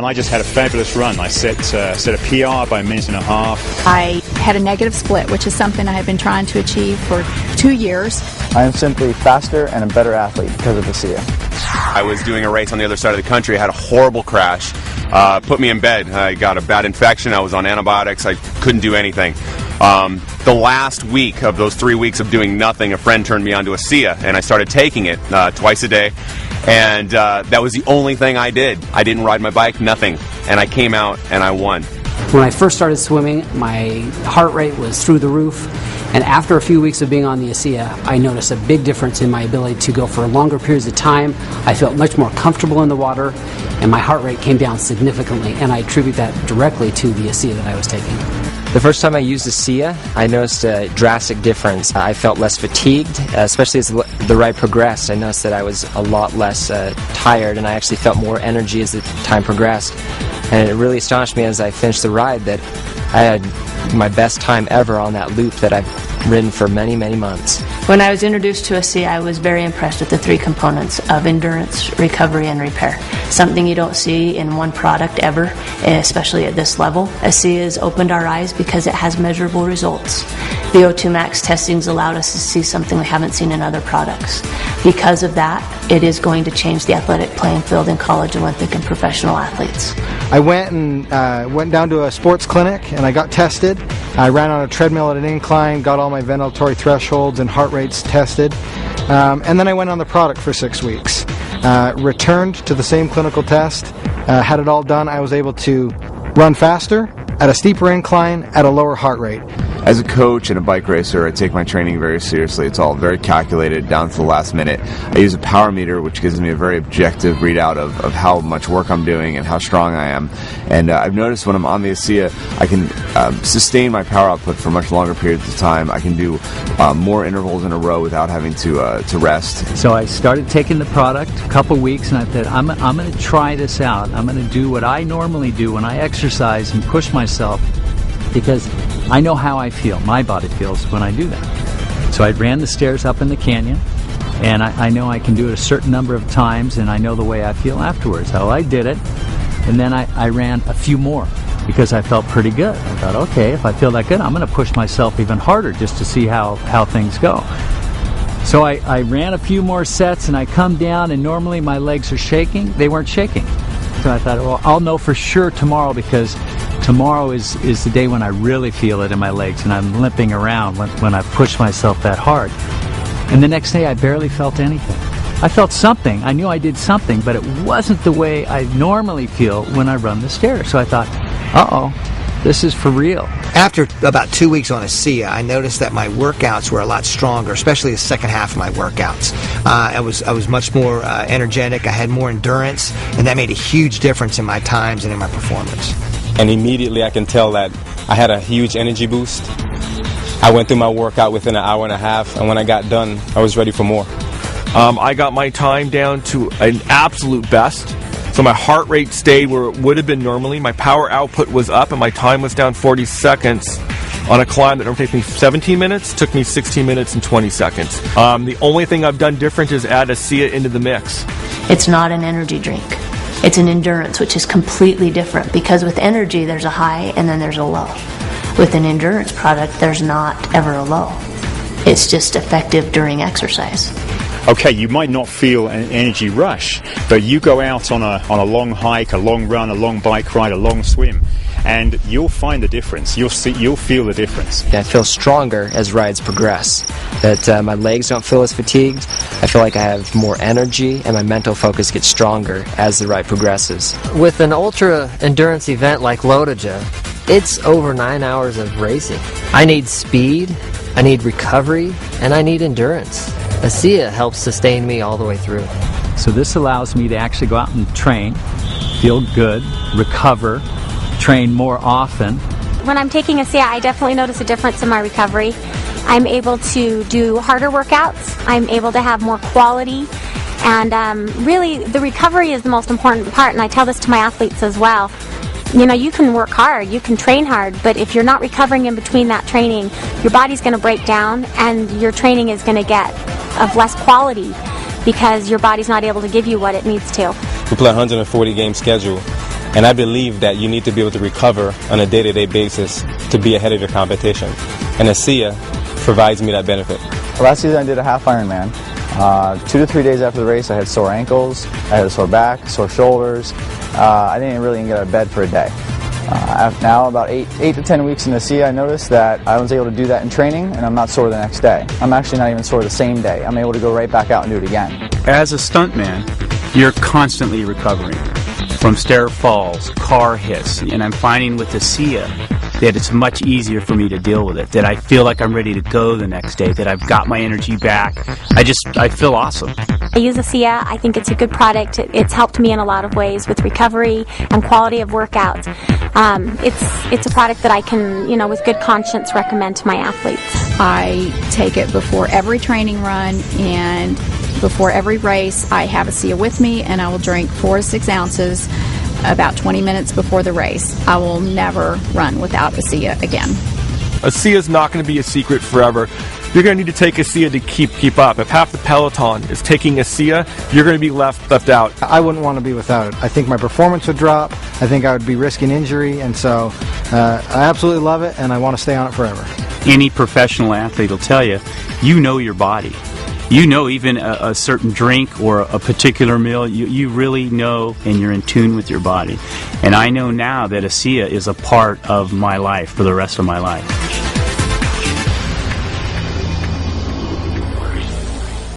And I just had a fabulous run. I set a PR by a minute and a half. I had a negative split, which is something I have been trying to achieve for 2 years. I am simply faster and a better athlete because of ASEA. I was doing a race on the other side of the country. I had a horrible crash. Put me in bed. I got a bad infection. I was on antibiotics. I couldn't do anything. The last week of those 3 weeks of doing nothing, a friend turned me on to ASEA, and I started taking it twice a day. And that was the only thing I did. I didn't ride my bike, nothing. And I came out and I won. When I first started swimming, my heart rate was through the roof. And after a few weeks of being on the ASEA, I noticed a big difference in my ability to go for longer periods of time. I felt much more comfortable in the water, and my heart rate came down significantly. And I attribute that directly to the ASEA that I was taking. The first time I used ASEA, I noticed a drastic difference. I felt less fatigued, especially as the ride progressed. I noticed that I was a lot less tired, and I actually felt more energy as the time progressed. And it really astonished me as I finished the ride that I had my best time ever on that loop that I've ridden for many, many months. When I was introduced to ASEA, I was very impressed with the 3 components of endurance, recovery, and repair. Something you don't see in one product ever, especially at this level. ASEA has opened our eyes because it has measurable results. The O2 Max testings allowed us to see something we haven't seen in other products. Because of that, it is going to change the athletic playing field in college, Olympic, and professional athletes. I went down to a sports clinic and I got tested. I ran on a treadmill at an incline, got all my ventilatory thresholds and heart rates tested, and then I went on the product for 6 weeks. Returned to the same clinical test, had it all done. I was able to run faster, at a steeper incline, at a lower heart rate. As a coach and a bike racer, I take my training very seriously. It's all very calculated down to the last minute. I use a power meter, which gives me a very objective readout of how much work I'm doing and how strong I am. And I've noticed when I'm on the ASEA, I can sustain my power output for much longer periods of time. I can do more intervals in a row without having to rest. So I started taking the product a couple weeks, and I thought, I'm going to try this out. I'm going to do what I normally do when I exercise and push myself, because I know how I feel, my body feels when I do that. So I ran the stairs up in the canyon, and I know I can do it a certain number of times, and I know the way I feel afterwards. So I did it, and then I ran a few more because I felt pretty good. I thought, okay, if I feel that good, I'm going to push myself even harder just to see how things go. So I ran a few more sets, and I come down, and normally my legs are shaking. They weren't shaking. So I thought, well, I'll know for sure tomorrow, because tomorrow is the day when I really feel it in my legs and I'm limping around when I push myself that hard. And the next day I barely felt anything. I felt something. I knew I did something, but it wasn't the way I normally feel when I run the stairs. So I thought, uh-oh, this is for real. After about 2 weeks on ASEA, I noticed that my workouts were a lot stronger, especially the second half of my workouts. I was much more energetic. I had more endurance, and that made a huge difference in my times and in my performance. And immediately I can tell that I had a huge energy boost. I went through my workout within an hour and a half, and when I got done, I was ready for more. I got my time down to an absolute best. So my heart rate stayed where it would have been normally. My power output was up, and my time was down 40 seconds on a climb that normally takes me 17 minutes. Took me 16 minutes and 20 seconds. The only thing I've done different is add ASEA into the mix. It's not an energy drink. It's an endurance, which is completely different, because with energy there's a high and then there's a low. With an endurance product, there's not ever a low. It's just effective during exercise. Okay, you might not feel an energy rush, but you go out on a long hike, a long run, a long bike ride, a long swim, and you'll find the difference. You'll feel the difference. I feel stronger as rides progress. That my legs don't feel as fatigued. I feel like I have more energy, and my mental focus gets stronger as the ride progresses. With an ultra endurance event like Lotoja, it's over 9 hours of racing. I need speed, I need recovery, and I need endurance. ASEA helps sustain me all the way through. So this allows me to actually go out and train, feel good, recover, train more often. When I'm taking ASEA, I definitely notice a difference in my recovery. I'm able to do harder workouts. I'm able to have more quality. And really, the recovery is the most important part, and I tell this to my athletes as well. You know, you can work hard, you can train hard, but if you're not recovering in between that training, your body's going to break down, and your training is going to get of less quality because your body's not able to give you what it needs to. We play a 140-game schedule, And I believe that you need to be able to recover on a day-to-day basis to be ahead of your competition. And ASEA provides me that benefit. Last season I did a half Ironman. 2 to 3 days after the race I had sore ankles, I had a sore back, sore shoulders. I didn't really even get out of bed for a day. Now about 8 to 10 weeks in ASEA, I noticed that I was able to do that in training and I'm not sore the next day. I'm actually not even sore the same day. I'm able to go right back out and do it again. As a stuntman, you're constantly recovering from stair falls, car hits, and I'm finding with ASEA that it's much easier for me to deal with it, that I feel like I'm ready to go the next day, that I've got my energy back. I feel awesome. I use ASEA. I think it's a good product. It's helped me in a lot of ways with recovery and quality of workouts. It's a product that I can, with good conscience recommend to my athletes. I take it before every training run and before every race. I have ASEA with me, and I will drink 4 to 6 ounces about 20 minutes before the race. I will never run without ASEA again. ASEA is not going to be a secret forever. You're going to need to take ASEA to keep up. If half the peloton is taking ASEA, you're going to be left out. I wouldn't want to be without it. I think my performance would drop. I think I would be risking injury, and so I absolutely love it, and I want to stay on it forever. Any professional athlete will tell you, you know your body. You know even a certain drink or a particular meal, you really know, and you're in tune with your body. And I know now that ASEA is a part of my life for the rest of my life.